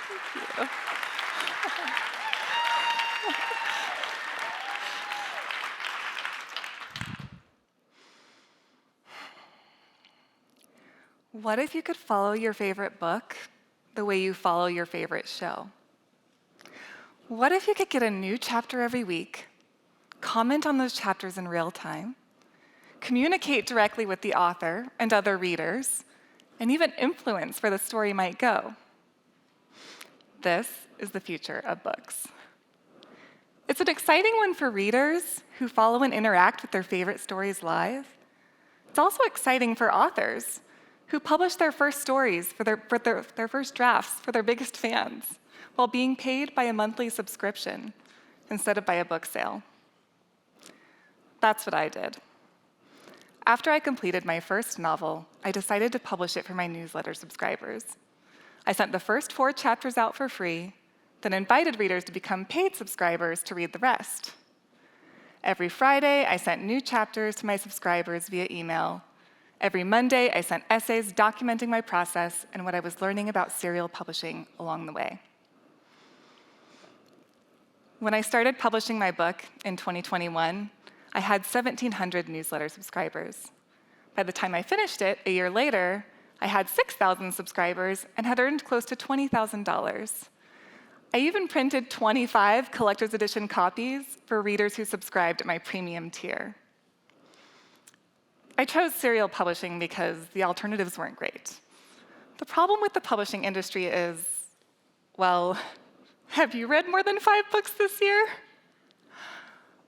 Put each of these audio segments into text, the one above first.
Thank you. What if you could follow your favorite book the way you follow your favorite show? What if you could get a new chapter every week, comment on those chapters in real time, communicate directly with the author and other readers, and even influence where the story might go? This is the future of books. It's an exciting one for readers who follow and interact with their favorite stories live. It's also exciting for authors who publish their first stories for their first drafts for their biggest fans while being paid by a monthly subscription instead of by a book sale. That's what I did. After I completed my first novel, I decided to publish it for my newsletter subscribers. I sent the first 4 chapters out for free, then invited readers to become paid subscribers to read the rest. Every Friday, I sent new chapters to my subscribers via email. Every Monday, I sent essays documenting my process and what I was learning about serial publishing along the way. When I started publishing my book in 2021, I had 1,700 newsletter subscribers. By the time I finished it, a year later, I had 6,000 subscribers and had earned close to $20,000. I even printed 25 collector's edition copies for readers who subscribed at my premium tier. I chose serial publishing because the alternatives weren't great. The problem with the publishing industry is, well, have you read more than 5 books this year?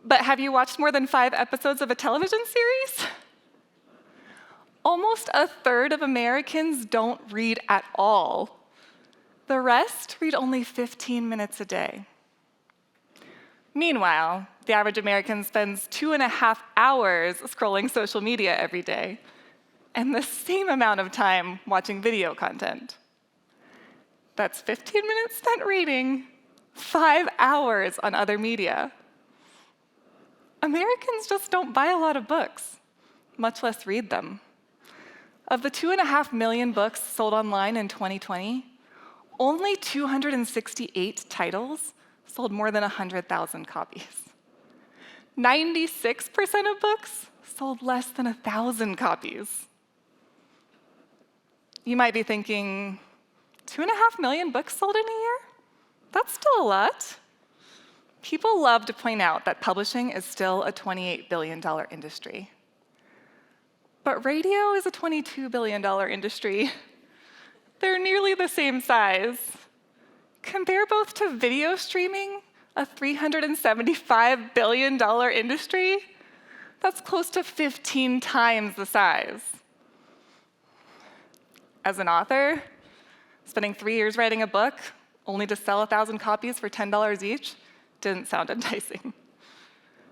But have you watched more than 5 episodes of a television series? Almost a third of Americans don't read at all. The rest read only 15 minutes a day. Meanwhile, the average American spends 2.5 hours scrolling social media every day, and the same amount of time watching video content. That's 15 minutes spent reading, 5 hours on other media. Americans just don't buy a lot of books, much less read them. Of the 2.5 million books sold online in 2020, only 268 titles sold more than 100,000 copies. 96% of books sold less than 1,000 copies. You might be thinking, 2.5 million books sold in a year? That's still a lot. People love to point out that publishing is still a $28 billion industry. But radio is a $22 billion industry. They're nearly the same size. Compare both to video streaming, a $375 billion industry. That's close to 15 times the size. As an author, spending 3 years writing a book, only to sell 1,000 copies for $10 each, didn't sound enticing.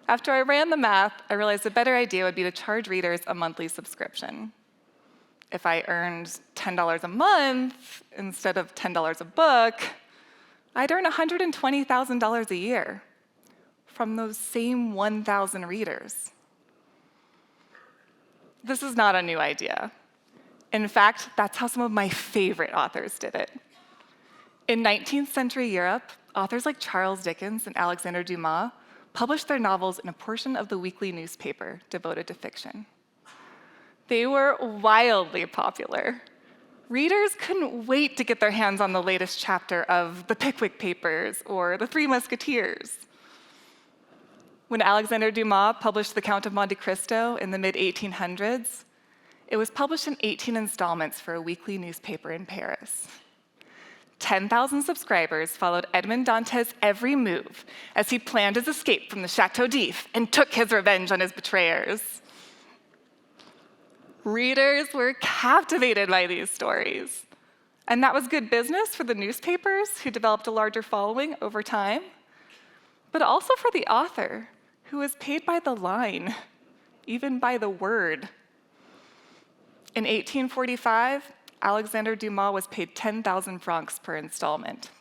After I ran the math, I realized a better idea would be to charge readers a monthly subscription. If I earned $10 a month instead of $10 a book, I'd earn $120,000 a year from those same 1,000 readers. This is not a new idea. In fact, that's how some of my favorite authors did it. In 19th century Europe, authors like Charles Dickens and Alexander Dumas published their novels in a portion of the weekly newspaper devoted to fiction. They were wildly popular. Readers couldn't wait to get their hands on the latest chapter of The Pickwick Papers or The Three Musketeers. When Alexander Dumas published The Count of Monte Cristo in the mid-1800s, it was published in 18 installments for a weekly newspaper in Paris. 10,000 subscribers followed Edmond Dantes' every move as he planned his escape from the Chateau d'If and took his revenge on his betrayers. Readers were captivated by these stories, and that was good business for the newspapers, who developed a larger following over time, but also for the author, who was paid by the line, even by the word. In 1845, Alexander Dumas was paid 10,000 francs per installment.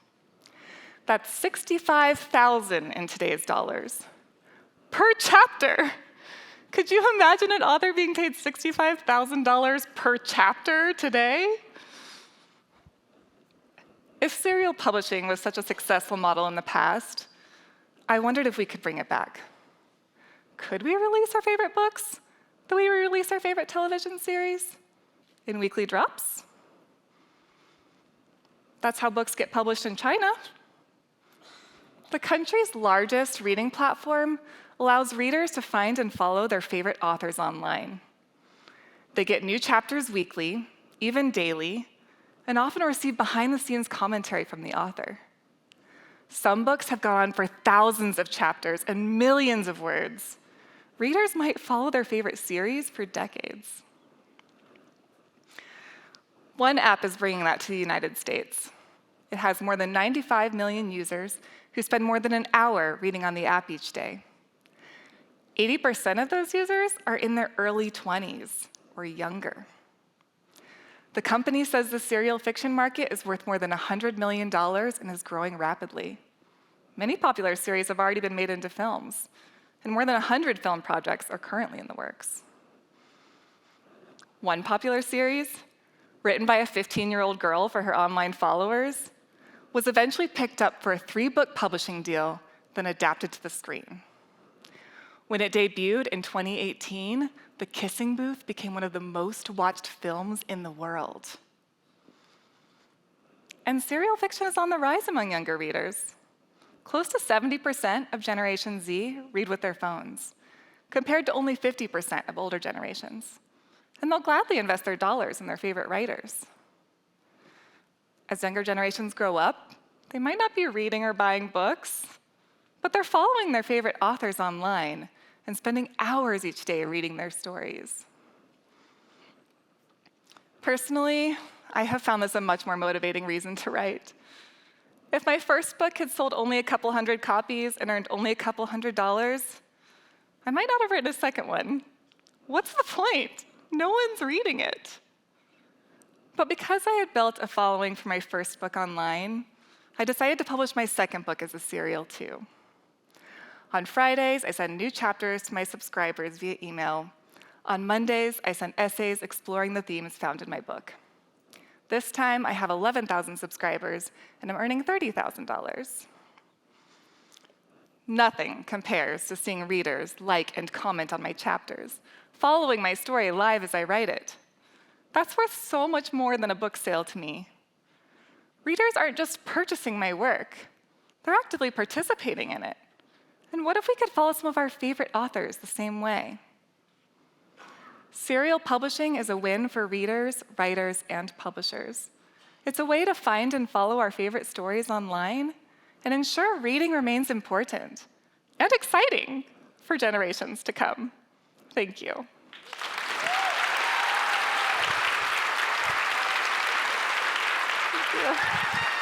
That's 65,000 in today's dollars, per chapter. Could you imagine an author being paid $65,000 per chapter today? If serial publishing was such a successful model in the past, I wondered if we could bring it back. Could we release our favorite books the way we release our favorite television series? In weekly drops? That's how books get published in China. The country's largest reading platform allows readers to find and follow their favorite authors online. They get new chapters weekly, even daily, and often receive behind-the-scenes commentary from the author. Some books have gone on for thousands of chapters and millions of words. Readers might follow their favorite series for decades. One app is bringing that to the United States. It has more than 95 million users who spend more than an hour reading on the app each day. 80% of those users are in their early 20s or younger. The company says the serial fiction market is worth more than $100 million and is growing rapidly. Many popular series have already been made into films, and more than 100 film projects are currently in the works. One popular series, written by a 15-year-old girl for her online followers, was eventually picked up for a 3-book publishing deal, then adapted to the screen. When it debuted in 2018, The Kissing Booth became one of the most watched films in the world. And serial fiction is on the rise among younger readers. Close to 70% of Generation Z read with their phones, compared to only 50% of older generations. And they'll gladly invest their dollars in their favorite writers. As younger generations grow up, they might not be reading or buying books, but they're following their favorite authors online and spending hours each day reading their stories. Personally, I have found this a much more motivating reason to write. If my first book had sold only a couple hundred copies and earned only a couple $100s, I might not have written a second one. What's the point? No one's reading it. But because I had built a following for my first book online, I decided to publish my second book as a serial too. On Fridays, I send new chapters to my subscribers via email. On Mondays, I send essays exploring the themes found in my book. This time, I have 11,000 subscribers, and I'm earning $30,000. Nothing compares to seeing readers like and comment on my chapters, following my story live as I write it. That's worth so much more than a book sale to me. Readers aren't just purchasing my work, they're actively participating in it. And what if we could follow some of our favorite authors the same way? Serial publishing is a win for readers, writers, and publishers. It's a way to find and follow our favorite stories online and ensure reading remains important and exciting for generations to come. Thank you. Thank you.